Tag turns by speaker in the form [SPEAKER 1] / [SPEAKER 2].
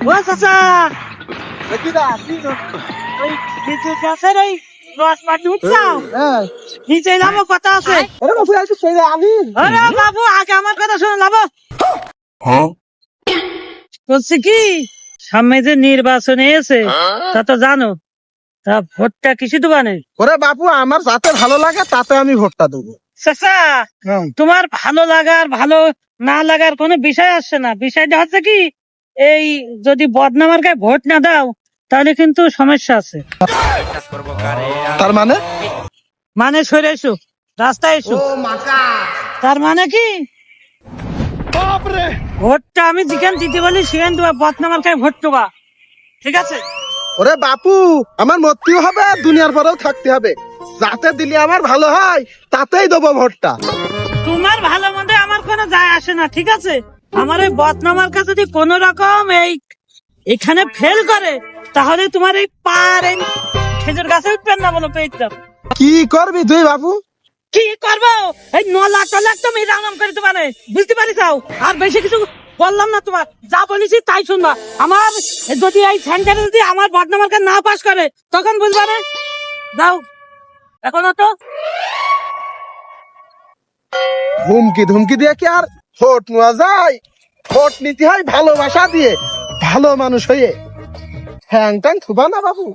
[SPEAKER 1] ও চাচা ওই লিচু গাছের ওই রস পাটি উঠছাও নিচে যাবো কথা আছে। আরে বাবু আগে আমার কথা শোনো লাবো বলছি কি সামনে যে নির্বাচন এসে তা তো জানো, তা ভোটটা কিসে দেবা নেই?
[SPEAKER 2] ওরে বাপু আমার যাতে ভালো লাগে তাতে আমি ভোটটা দেবো।
[SPEAKER 1] চাচা তোমার ভালো লাগার ভালো না লাগার কোনো বিষয় আসছে না, বিষয়টা হচ্ছে কি এই যদি বদনামার গায়ে ভোট না দাও তাহলে কিন্তু সমস্যা আছে।
[SPEAKER 2] তার মানে
[SPEAKER 1] মানে সরে এসো, রাস্তায় এসো। তার মানে কি ভোটটা আমি যেখানে দিতে বলি সেখানে দেবা, বদনামার গায়ে ভোট দেবা, ঠিক আছে?
[SPEAKER 2] ওরে বাপু আমার মরতেও হবে দুনিয়ার পরেও থাকতে হবে, যাতে দিলে আমার ভালো হয় তাতেই দেবো ভোটটা।
[SPEAKER 1] তোমার ভালো মন্দ আমার কোনো যায় আসে না, ঠিক আছে? আমার এই বদনামার কাছে যদি কোন রকম এখানে ফেল করে তাহলে তোমার এই পার এই খেজুর গাছে উঠবেন না বলো পেয়ে দাও।
[SPEAKER 2] কি করবি তুই বাপু?
[SPEAKER 1] কি করবো এই নলা টলা তুমি রাম করে তোমার বুঝতে পারি চাও, আর বেশি কিছু বললাম না, তোমার যা বলেছি তাই শুনবা। আমার যদি এই সেন্টারে যদি আমার বদনামার কাছে না পাস করে তখন বুঝবা না। দাও এখনো তো
[SPEAKER 2] হুমকি ধুমকি দিয়ে কি আর ভোট নেওয়া যায়? ভোট নিতে হয় ভালোবাসা দিয়ে, ভালো মানুষ হয়ে। হ্যাং ট্যাং থুবা না বাবু।